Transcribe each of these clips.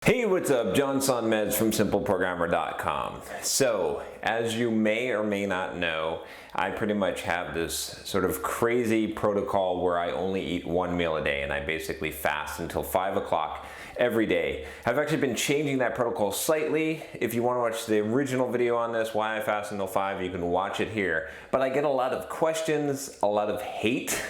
Hey, what's up? John Sonmez from simpleprogrammer.com. So, as you may or may not know, I pretty much have this sort of crazy protocol where I only eat one meal a day and I basically fast until 5 o'clock every day. I've actually been changing that protocol slightly. If you want to watch the original video on this, why I fast until 5, you can watch it here. But I get a lot of questions, a lot of hate,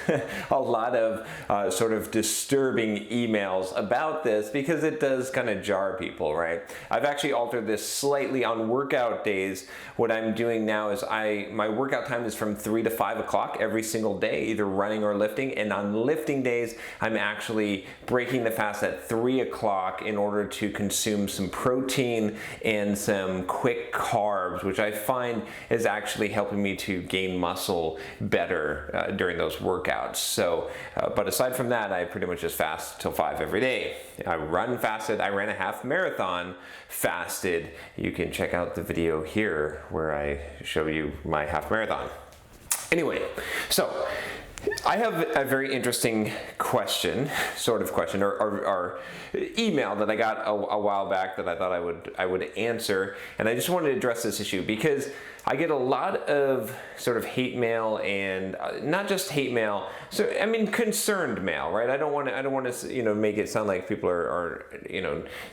a lot of sort of disturbing emails about this because it does kind of jar people, right? I've actually altered this slightly on workout days. What I'm doing now is my workout time is from 3 to 5 o'clock every single day, either running or lifting. And on lifting days, I'm actually breaking the fast at 3 o'clock in order to consume some protein and some quick carbs, which I find is actually helping me to gain muscle better during those workouts. So, but aside from that, I pretty much just fast till 5 every day. I run fasted. I ran a half marathon fasted. You can check out the video here where I show you my half marathon. Anyway, so I have a very interesting question, or email that I got a while back that I thought I would answer, and I just wanted to address this issue because I get a lot of sort of hate mail, and not just hate mail. So I mean, concerned mail, right? I don't want to make it sound like people are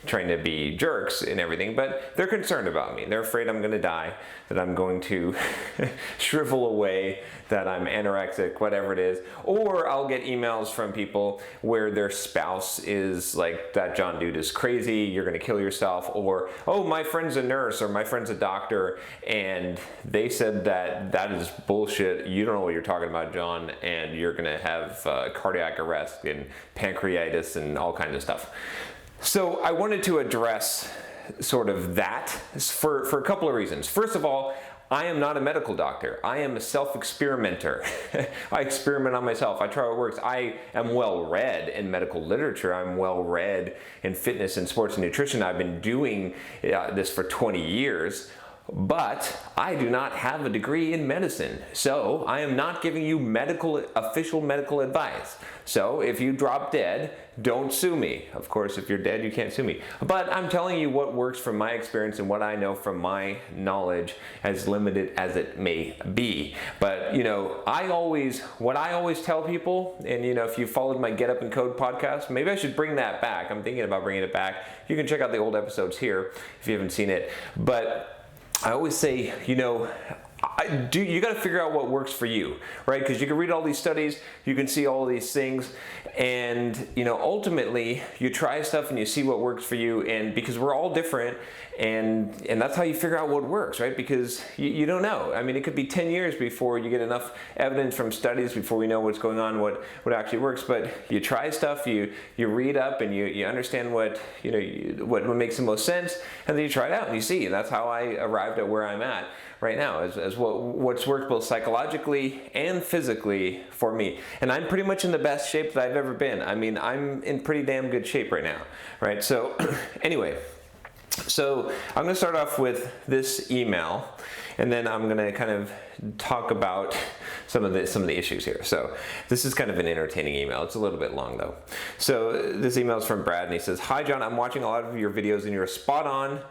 trying to be jerks and everything, but they're concerned about me. They're afraid I'm going to die, that I'm going to shrivel away, that I'm anorexic, whatever it is. Or I'll get emails from people where their spouse is like, that John dude is crazy, you're going to kill yourself. Or, oh, my friend's a nurse or my friend's a doctor, and they said that is bullshit. You don't know what you're talking about, John, and you're going to have cardiac arrest and pancreatitis and all kinds of stuff. So I wanted to address sort of that for a couple of reasons. First of all, I am not a medical doctor. I am a self-experimenter. I experiment on myself. I try what works. I am well-read in medical literature. I'm well-read in fitness and sports and nutrition. I've been doing this for 20 years. But I do not have a degree in medicine, so I am not giving you official medical advice. So if you drop dead, don't sue me. Of course, if you're dead, you can't sue me. But I'm telling you what works from my experience and what I know from my knowledge, as limited as it may be. But what I always tell people, and if you followed my Get Up and Code podcast, maybe I should bring that back. I'm thinking about bringing it back. You can check out the old episodes here if you haven't seen it. But I always say, you got to figure out what works for you, right? Because you can read all these studies, you can see all these things, and ultimately you try stuff and you see what works for you, and because we're all different, and that's how you figure out what works, right? Because you don't know. I mean, it could be 10 years before you get enough evidence from studies before we know what's going on, what actually works. But you try stuff, you read up, and you understand what makes the most sense, and then you try it out and you see. And that's how I arrived at where I'm at right now, as what's worked both psychologically and physically for me. And I'm pretty much in the best shape that I've ever been. I mean, I'm in pretty damn good shape right now, right? So anyway, so I'm going to start off with this email, and then I'm going to kind of talk about some of the issues here. So this is kind of an entertaining email. It's a little bit long though. So this email is from Brad, and he says, "Hi John, I'm watching a lot of your videos and you're spot on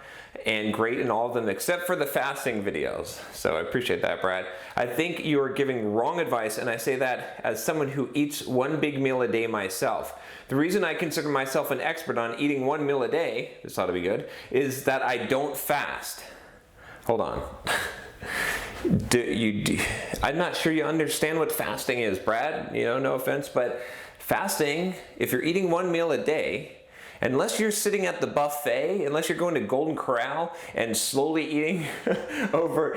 and great in all of them except for the fasting videos." So I appreciate that, Brad. "I think you are giving wrong advice, and I say that as someone who eats one big meal a day myself. The reason I consider myself an expert on eating one meal a day," this ought to be good, "is that I don't fast." Hold on. I'm not sure you understand what fasting is, Brad. No offense, but fasting, if you're eating one meal a day, unless you're sitting at the buffet, unless you're going to Golden Corral and slowly eating over,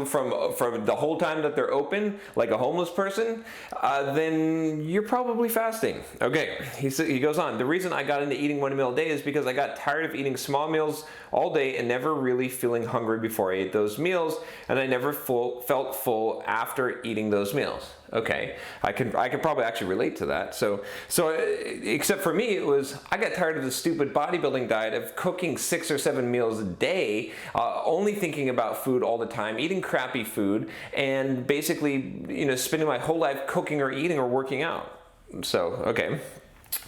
from the whole time that they're open, like a homeless person, then you're probably fasting. Okay, he goes on, "The reason I got into eating one meal a day is because I got tired of eating small meals all day and never really feeling hungry before I ate those meals, and I never felt full after eating those meals." Okay, I could probably actually relate to that. So except for me, it was, I got tired of the stupid bodybuilding diet of cooking 6 or 7 meals a day, only thinking about food all the time, eating crappy food, and basically, spending my whole life cooking or eating or working out. So, okay.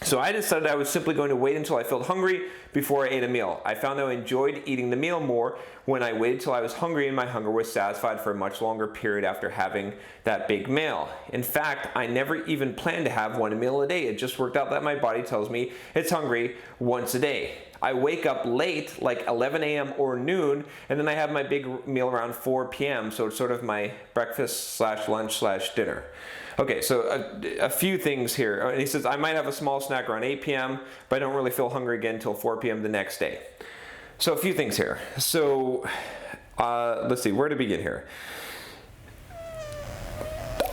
So I decided I was simply going to wait until I felt hungry before I ate a meal. I found I enjoyed eating the meal more when I waited till I was hungry and my hunger was satisfied for a much longer period after having that big meal. In fact, I never even planned to have one meal a day. It just worked out that my body tells me it's hungry once a day. I wake up late, like 11 a.m. or noon, and then I have my big meal around 4 p.m. So it's sort of my breakfast / lunch / dinner. Okay, so a few things here. And he says, I might have a small snack around 8 p.m., but I don't really feel hungry again until 4 p.m. the next day. So a few things here. So let's see, where to begin here?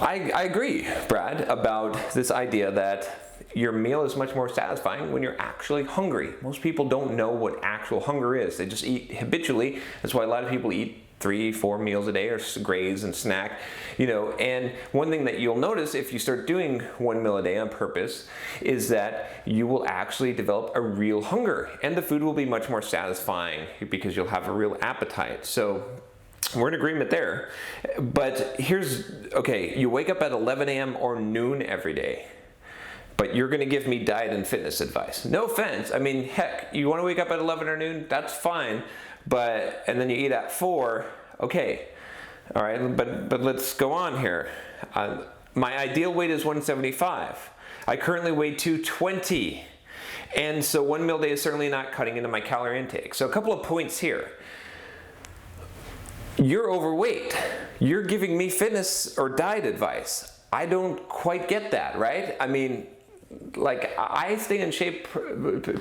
I agree, Brad, about this idea that your meal is much more satisfying when you're actually hungry. Most people don't know what actual hunger is. They just eat habitually. That's why a lot of people eat 3-4 meals a day or graze and snack, and one thing that you'll notice if you start doing 1 meal a day on purpose is that you will actually develop a real hunger, and the food will be much more satisfying because you'll have a real appetite. So we're in agreement there. But you wake up at 11 a.m. or noon every day, but you're going to give me diet and fitness advice. No offense. I mean, heck, you want to wake up at 11 or noon? That's fine. And then you eat at 4. Okay. All right. But let's go on here. My ideal weight is 175. I currently weigh 220. And so 1 meal a day is certainly not cutting into my calorie intake. So a couple of points here. You're overweight. You're giving me fitness or diet advice. I don't quite get that, right? I mean, I stay in shape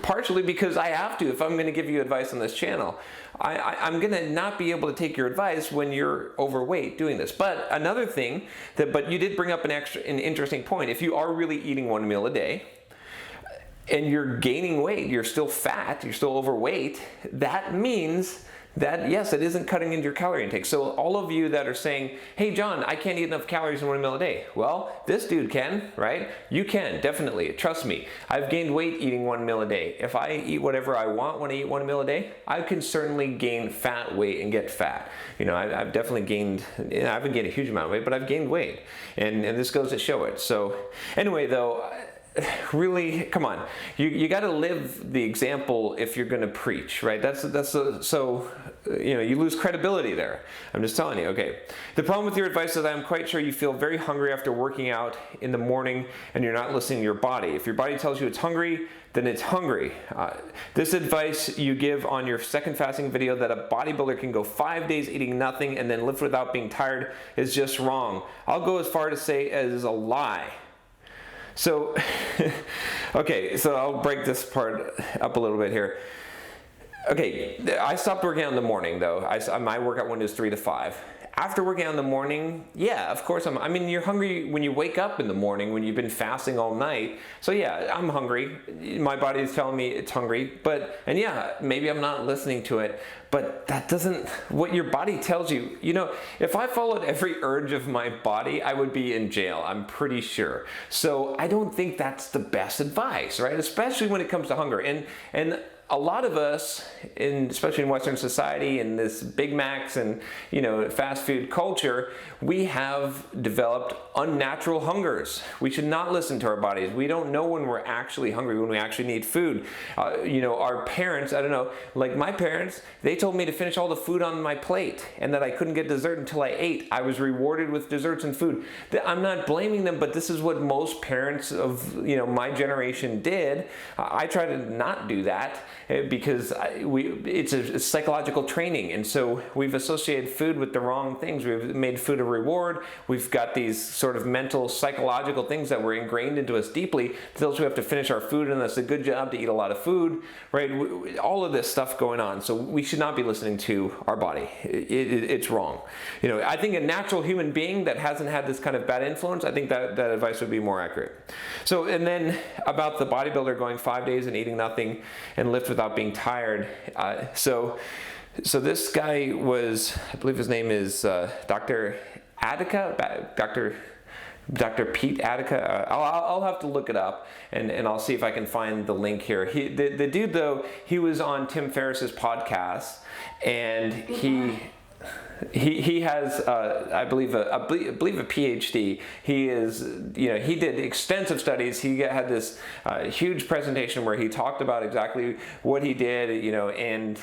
partially because I have to if I'm going to give you advice on this channel. I'm going to not be able to take your advice when you're overweight doing this. But another thing, but you did bring up an interesting point. If you are really eating 1 meal a day and you're gaining weight, you're still fat, you're still overweight, that means that, yes, it isn't cutting into your calorie intake. So all of you that are saying, hey, John, I can't eat enough calories in 1 meal a day. Well, this dude can, right? You can, definitely. Trust me. I've gained weight eating 1 meal a day. If I eat whatever I want when I eat 1 meal a day, I can certainly gain fat weight and get fat. I've definitely gained, I haven't gained a huge amount of weight, but I've gained weight. And this goes to show it. So anyway, though, really, come on. You got to live the example if you're going to preach, right? You lose credibility there. I'm just telling you. Okay. The problem with your advice is that I'm quite sure you feel very hungry after working out in the morning and you're not listening to your body. If your body tells you it's hungry, then it's hungry. This advice you give on your second fasting video that a bodybuilder can go 5 days eating nothing and then lift without being tired is just wrong. I'll go as far to say it is a lie. So, okay, so I'll break this part up a little bit here. Okay, I stopped working out in the morning though. My workout window is 3 to 5. After working out in the morning, yeah, of course you're hungry when you wake up in the morning, when you've been fasting all night. So yeah, I'm hungry. My body is telling me it's hungry, and yeah, maybe I'm not listening to it, but that doesn't, what your body tells you, if I followed every urge of my body, I would be in jail, I'm pretty sure. So I don't think that's the best advice, right? Especially when it comes to hunger. And a lot of us, especially in Western society, in this Big Macs and fast food culture, we have developed unnatural hungers. We should not listen to our bodies. We don't know when we're actually hungry, when we actually need food. Our parents, I don't know, like my parents, they told me to finish all the food on my plate and that I couldn't get dessert until I ate. I was rewarded with desserts and food. I'm not blaming them, but this is what most parents of my generation did. I try to not do that, because it's a psychological training, and so we've associated food with the wrong things. We've made food a reward. We've got these sort of mental, psychological things that were ingrained into us deeply. Those who have to finish our food, and that's a good job to eat a lot of food, right? All of this stuff going on. So we should not be listening to our body. It's wrong. I think a natural human being that hasn't had this kind of bad influence, I think that advice would be more accurate. So, and then about the bodybuilder going 5 days and eating nothing and lift without being tired. So this guy was, I believe his name is Dr. Attica, Dr. Pete Attica. I'll have to look it up and I'll see if I can find the link here. The dude though, he was on Tim Ferriss's podcast and he has, I believe a PhD. He is, he did extensive studies. He had this huge presentation where he talked about exactly what he did, and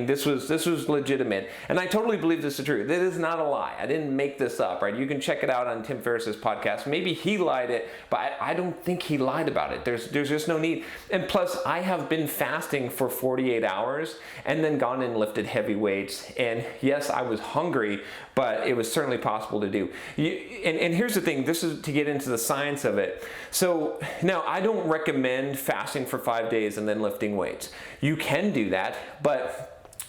this was legitimate. And I totally believe this is true. This is not a lie. I didn't make this up, right? You can check it out on Tim Ferriss's podcast. Maybe he lied it, but I don't think he lied about it. There's just no need. And plus, I have been fasting for 48 hours and then gone and lifted heavy weights. And yes, I was hungry, but it was certainly possible to do. And here's the thing, this is to get into the science of it. So now I don't recommend fasting for 5 days and then lifting weights. You can do that, but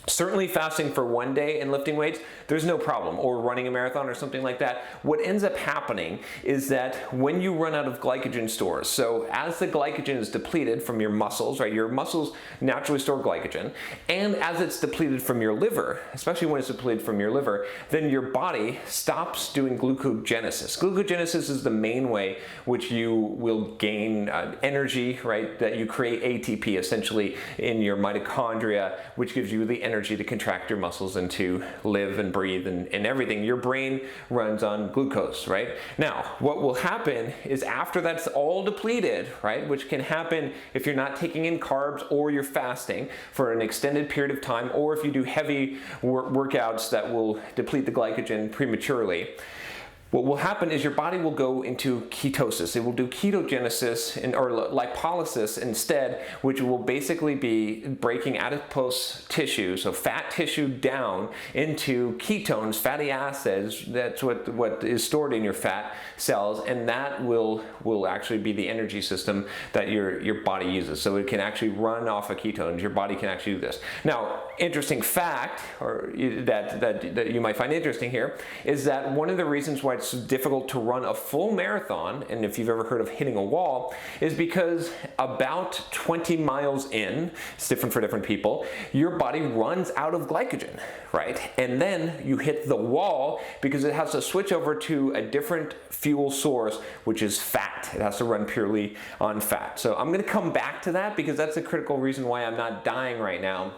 certainly fasting for 1 day and lifting weights, there's no problem, or running a marathon or something like that. What ends up happening is that when you run out of glycogen stores, so as the glycogen is depleted from your muscles, right, your muscles naturally store glycogen, and as it's depleted from your liver, especially when it's depleted from your liver, then your body stops doing glucogenesis. Glucogenesis is the main way which you will gain energy, right, that you create ATP essentially in your mitochondria, which gives you the energy to contract your muscles and to live and breathe and everything. Your brain runs on glucose, right? Now, what will happen is after that's all depleted, right, which can happen if you're not taking in carbs or you're fasting for an extended period of time, or if you do heavy workouts that will deplete the glycogen prematurely, what will happen is your body will go into ketosis. It will do ketogenesis or lipolysis instead, which will basically be breaking adipose tissue, so fat tissue, down into ketones, fatty acids. That's what is stored in your fat cells, and that will actually be the energy system that your body uses. So it can actually run off of ketones. Your body can actually do this. Now, interesting fact, or that you might find interesting here, is that one of the reasons why it's difficult to run a full marathon, and if you've ever heard of hitting a wall, is because about 20 miles in, it's different for different people, your body runs out of glycogen, right? And then you hit the wall because it has to switch over to a different fuel source, which is fat. It has to run purely on fat. So I'm going to come back to that because that's a critical reason why I'm not dying right now,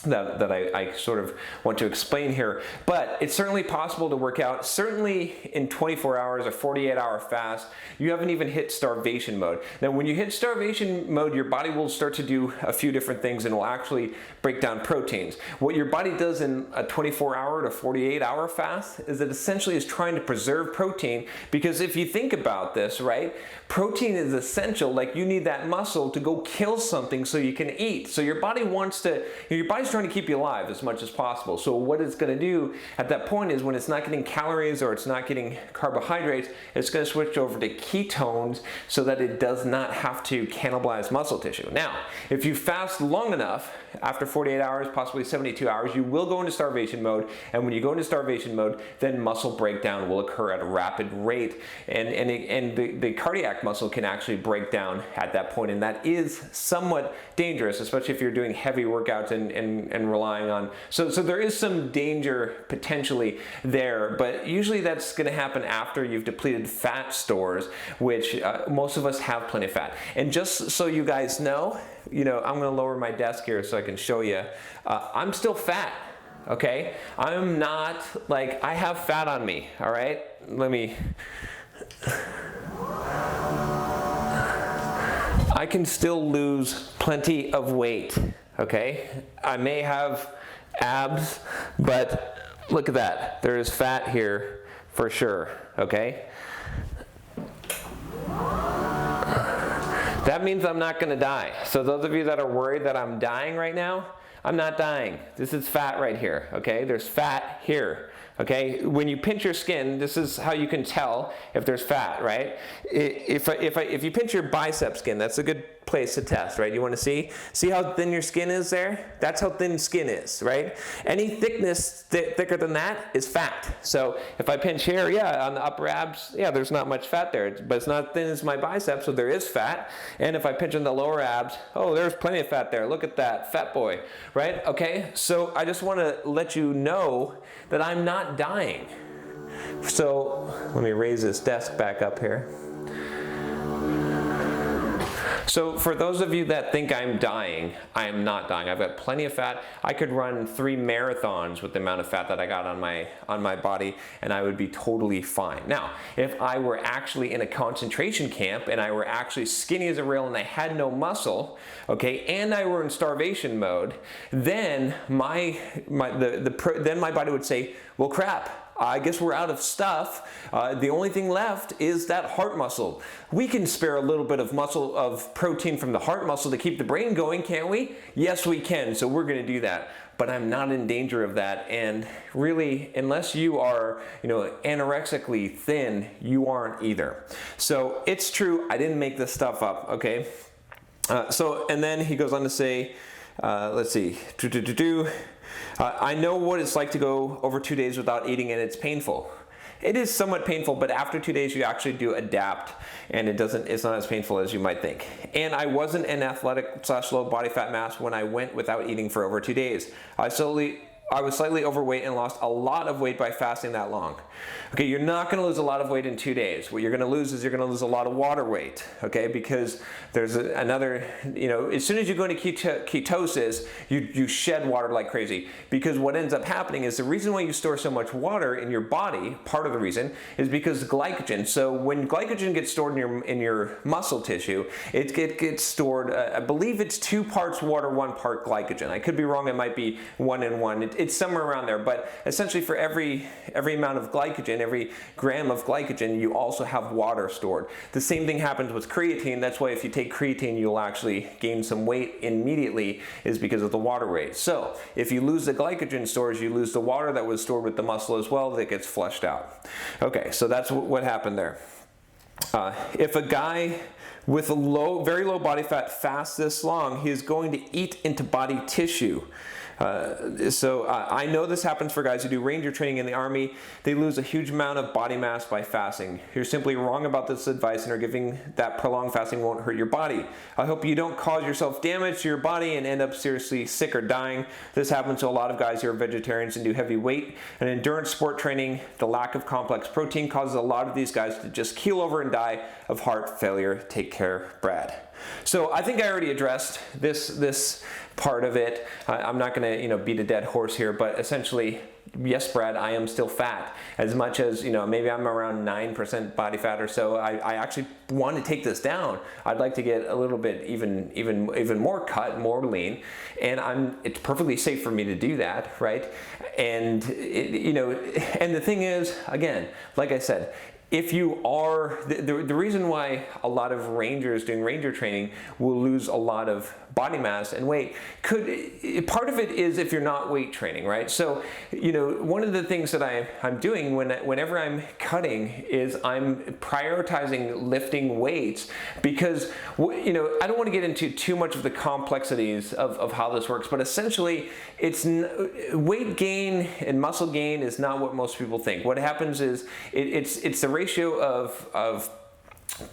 that I sort of want to explain here. But it's certainly possible to work out. Certainly in 24 hours or 48-hour fast, you haven't even hit starvation mode. Now, when you hit starvation mode, your body will start to do a few different things and will actually break down proteins. What your body does in a 24-hour to 48-hour fast is it essentially is trying to preserve protein, because if you think about this, right, protein is essential. Like, you need that muscle to go kill something so you can eat. So your body wants to, your body's trying to keep you alive as much as possible. So what it's going to do at that point is when it's not getting calories or it's not getting carbohydrates, it's going to switch over to ketones so that it does not have to cannibalize muscle tissue. Now, if you fast long enough, after 48 hours, possibly 72 hours, you will go into starvation mode. And when you go into starvation mode, then muscle breakdown will occur at a rapid rate. And the cardiac muscle can actually break down at that point. And that is somewhat dangerous, especially if you're doing heavy workouts and relying on. So there is some danger potentially there, but usually that's going to happen after you've depleted fat stores, which most of us have plenty of fat. And just so you guys know, I'm going to lower my desk here so I can show you. I'm still fat, okay? I'm not, like, I have fat on me, all right? I can still lose plenty of weight, okay? I may have abs, but look at that. There is fat here for sure, okay? That means I'm not going to die. So those of you that are worried that I'm dying right now, I'm not dying. This is fat right here, okay? There's fat here, okay? When you pinch your skin, this is how you can tell if there's fat, right? If you pinch your bicep skin, that's a good place to test, right? You want to see how thin your skin is there? That's how thin skin is, right? Any thickness thicker than that is fat. So if I pinch here, yeah, on the upper abs, yeah, there's not much fat there, but it's not thin as my bicep, so there is fat. And if I pinch on the lower abs, oh, there's plenty of fat there. Look at that, fat boy, right? Okay, so I just want to let you know that I'm not dying. So let me raise this desk back up here. So for those of you that think I'm dying, I am not dying. I've got plenty of fat. I could run 3 marathons with the amount of fat that I got on my body, and I would be totally fine. Now, if I were actually in a concentration camp and I were actually skinny as a rail and I had no muscle, okay, and I were in starvation mode, then my body would say, well, crap, I guess we're out of stuff. The only thing left is that heart muscle. We can spare a little bit of muscle, of protein from the heart muscle to keep the brain going, can't we? Yes, we can, so we're gonna do that. But I'm not in danger of that, and really, unless you are, anorexically thin, you aren't either. So it's true, I didn't make this stuff up, okay? And then he goes on to say, let's see, I know what it's like to go over 2 days without eating, and it's painful. It is somewhat painful, but after 2 days you actually do adapt, and it's not as painful as you might think. And I wasn't an athletic / low body fat mass when I went without eating for over 2 days. I was slightly overweight and lost a lot of weight by fasting that long. Okay, you're not gonna lose a lot of weight in 2 days. What you're gonna lose is you're gonna lose a lot of water weight, okay? Because there's another, as soon as you go into ketosis, you shed water like crazy. Because what ends up happening is the reason why you store so much water in your body, part of the reason, is because glycogen. So when glycogen gets stored in your muscle tissue, it gets stored, I believe it's 2 parts water, 1 part glycogen. I could be wrong, it might be 1 and 1. It's somewhere around there, but essentially for every amount of glycogen, every gram of glycogen, you also have water stored. The same thing happens with creatine. That's why if you take creatine, you'll actually gain some weight immediately, is because of the water weight. So if you lose the glycogen stores, you lose the water that was stored with the muscle as well, that gets flushed out. Okay, so that's what happened there. If a guy with a very low body fat fasts this long, he is going to eat into body tissue. I know this happens for guys who do ranger training in the Army. They lose a huge amount of body mass by fasting. You're simply wrong about this advice and are giving that prolonged fasting won't hurt your body. I hope you don't cause yourself damage to your body and end up seriously sick or dying. This happens to a lot of guys who are vegetarians and do heavy weight and endurance sport training. The lack of complex protein causes a lot of these guys to just keel over and die of heart failure. Take care, Brad. So I think I already addressed this part of it. I'm not going to beat a dead horse here, but essentially, yes, Brad, I am still fat. As much as maybe I'm around 9% body fat or so. I actually want to take this down. I'd like to get a little bit even more cut, more lean, and it's perfectly safe for me to do that, right? And and the thing is, again, like I said, if you are, the reason why a lot of rangers doing ranger training will lose a lot of body mass and weight, part of it is if you're not weight training, right? So, one of the things that I'm doing whenever I'm cutting is I'm prioritizing lifting weights because, I don't want to get into too much of the complexities of how this works, but essentially weight gain and muscle gain is not what most people think. What happens is it's the ratio of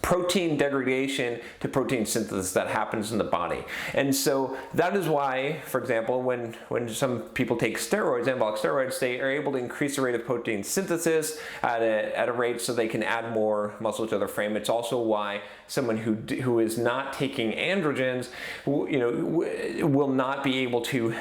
protein degradation to protein synthesis that happens in the body. And so that is why, for example, when some people take steroids, anabolic steroids, they are able to increase the rate of protein synthesis at a rate so they can add more muscle to their frame. It's also why someone who is not taking androgens, will not be able to,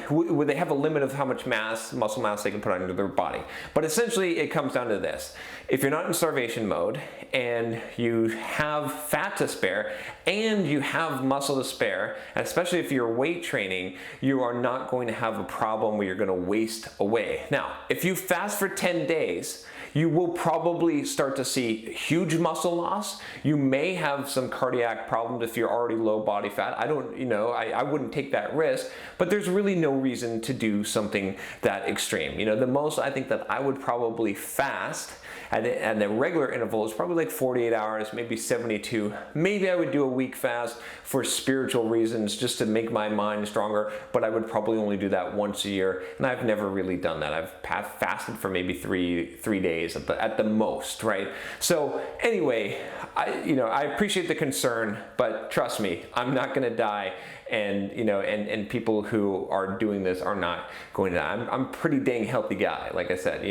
they have a limit of how much muscle mass they can put onto their body. But essentially it comes down to this. If you're not in starvation mode and you have fat to spare and you have muscle to spare, and especially if you're weight training, you are not going to have a problem where you're going to waste away. Now, if you fast for 10 days, you will probably start to see huge muscle loss. You may have some cardiac problems if you're already low body fat. I wouldn't take that risk, but there's really no reason to do something that extreme. The most I think that I would probably fast at the regular interval is probably like 48 hours, maybe 72. Maybe I would do a week fast for spiritual reasons just to make my mind stronger, but I would probably only do that once a year, and I've never really done that. I've fasted for maybe three days at the most, right? So anyway, I appreciate the concern, but trust me, I'm not gonna die and and people who are doing this are not going to die. I'm a pretty dang healthy guy, like I said,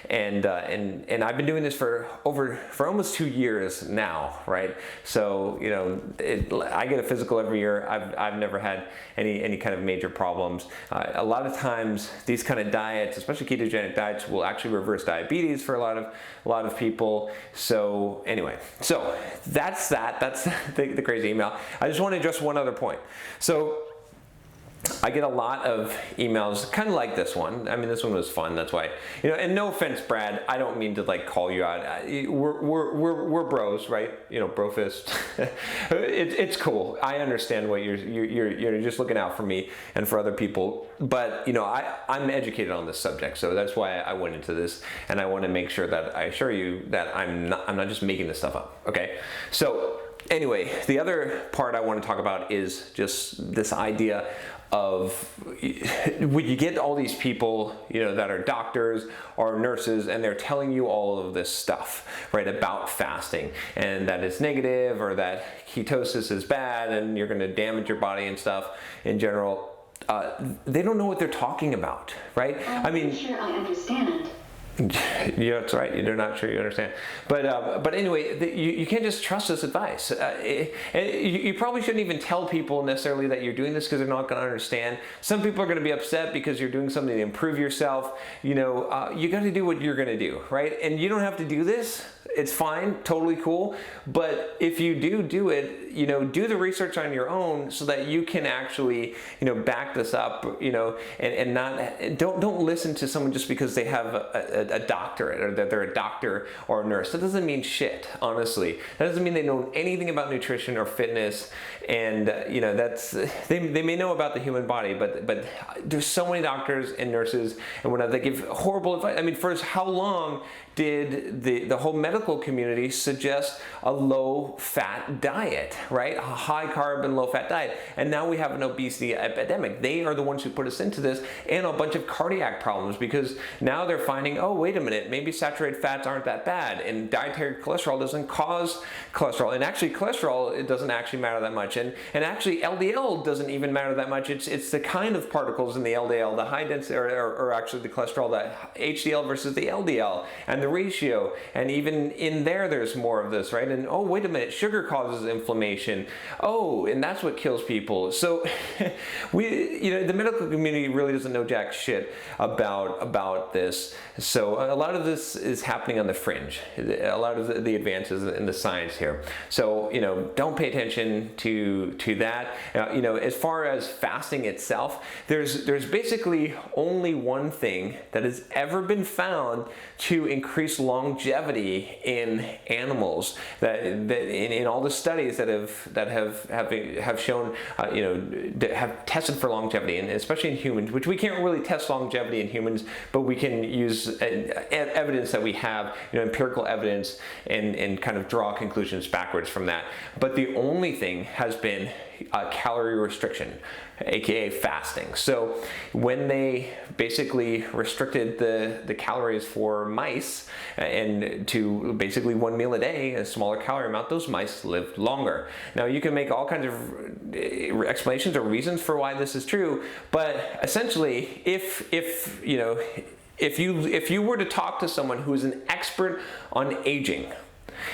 and I've been doing this for almost 2 years now, right? So I get a physical every year. I've never had any kind of major problems. A lot of times these kind of diets, especially ketogenic diets, will actually reverse diabetes for a lot of people. So anyway, so that's the crazy email. I just want to address one other point. So I get a lot of emails kind of like this one. I mean, this one was fun. That's why, and no offense, Brad, I don't mean to like call you out. We're bros, right? Bro fist. It's cool. I understand what you're just looking out for me and for other people. But, I'm educated on this subject. So that's why I went into this, and I want to make sure that I assure you that I'm not just making this stuff up. Okay. So anyway, the other part I want to talk about is just this idea of when you get all these people, that are doctors or nurses, and they're telling you all of this stuff, right, about fasting, and that it's negative, or that ketosis is bad and you're going to damage your body and stuff in general. They don't know what they're talking about, right? I'm sure I understand. Yeah, that's right. You're not sure you understand, but anyway, you can't just trust this advice. You probably shouldn't even tell people necessarily that you're doing this, because they're not going to understand. Some people are going to be upset because you're doing something to improve yourself. You got to do what you're going to do, right? And you don't have to do this. It's fine, totally cool. But if you do it, do the research on your own so that you can actually, back this up, and not, don't listen to someone just because they have a doctorate, or that they're a doctor or a nurse. That doesn't mean shit, honestly. That doesn't mean they know anything about nutrition or fitness. And, they may know about the human body, but there's so many doctors and nurses and whatnot that give horrible advice. I mean, first, how long did the whole medical community suggest a low-fat diet, right? A high-carb and low-fat diet. And now we have an obesity epidemic. They are the ones who put us into this, and a bunch of cardiac problems, because now they're finding, oh, wait a minute, maybe saturated fats aren't that bad, and dietary cholesterol doesn't cause cholesterol. And actually, cholesterol, it doesn't actually matter that much. And actually, LDL doesn't even matter that much. It's the kind of particles in the LDL, the high density, or actually the cholesterol, the HDL versus the LDL, and the ratio. And even in there's more of this, right? And oh, wait a minute, sugar causes inflammation. Oh, and that's what kills people. So the medical community really doesn't know jack shit about this. So a lot of this is happening on the fringe. A lot of the advances in the science here. So don't pay attention to that. As far as fasting itself, there's basically only one thing that has ever been found to increase longevity in animals. That in all the studies that have shown, that have tested for longevity, and especially in humans, which we can't really test longevity in humans, but we can use evidence that we have, empirical evidence, and kind of draw conclusions backwards from that. But the only thing has been calorie restriction, aka fasting. So when they basically restricted the calories for mice, and to basically one meal a day, a smaller calorie amount, those mice lived longer. Now you can make all kinds of explanations or reasons for why this is true, but essentially, if you were to talk to someone who is an expert on aging,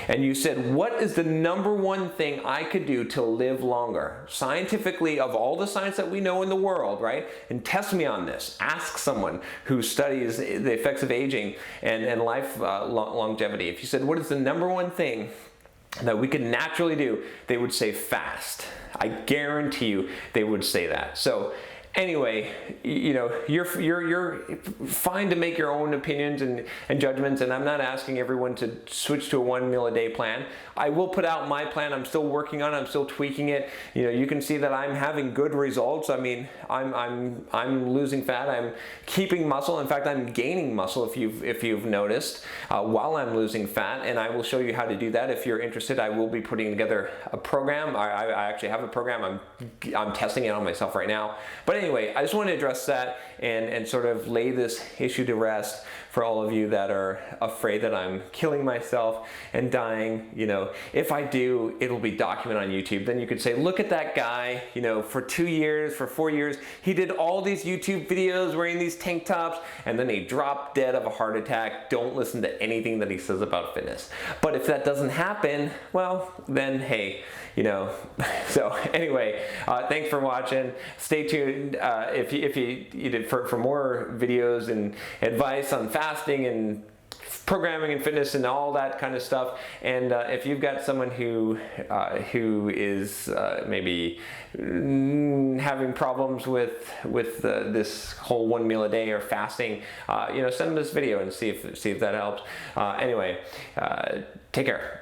and you said, what is the number one thing I could do to live longer? Scientifically, of all the science that we know in the world, right? And test me on this. Ask someone who studies the effects of aging and life longevity. If you said, what is the number one thing that we could naturally do? They would say fast. I guarantee you they would say that. So anyway, you're fine to make your own opinions and judgments, and I'm not asking everyone to switch to a 1 meal a day plan. I will put out my plan. I'm still working on it. I'm still tweaking it. You can see that I'm having good results. I mean, I'm losing fat. I'm keeping muscle. In fact, I'm gaining muscle if you've noticed while I'm losing fat, and I will show you how to do that. If you're interested, I will be putting together a program. I actually have a program. I'm testing it on myself right now. But anyway, I just want to address that and sort of lay this issue to rest for all of you that are afraid that I'm killing myself and dying, you know, if I do, it'll be documented on YouTube. Then you could say, look at that guy, you know, for 2 years, for 4 years, he did all these YouTube videos wearing these tank tops, and then he dropped dead of a heart attack. Don't listen to anything that he says about fitness. But if that doesn't happen, well, then hey, you know. So anyway, thanks for watching. Stay tuned if you did for more videos and advice on fasting and programming and fitness and all that kind of stuff. And if you've got someone who is maybe having problems with this whole 1 meal a day or fasting, you know, send them this video and see if that helps. Anyway, take care.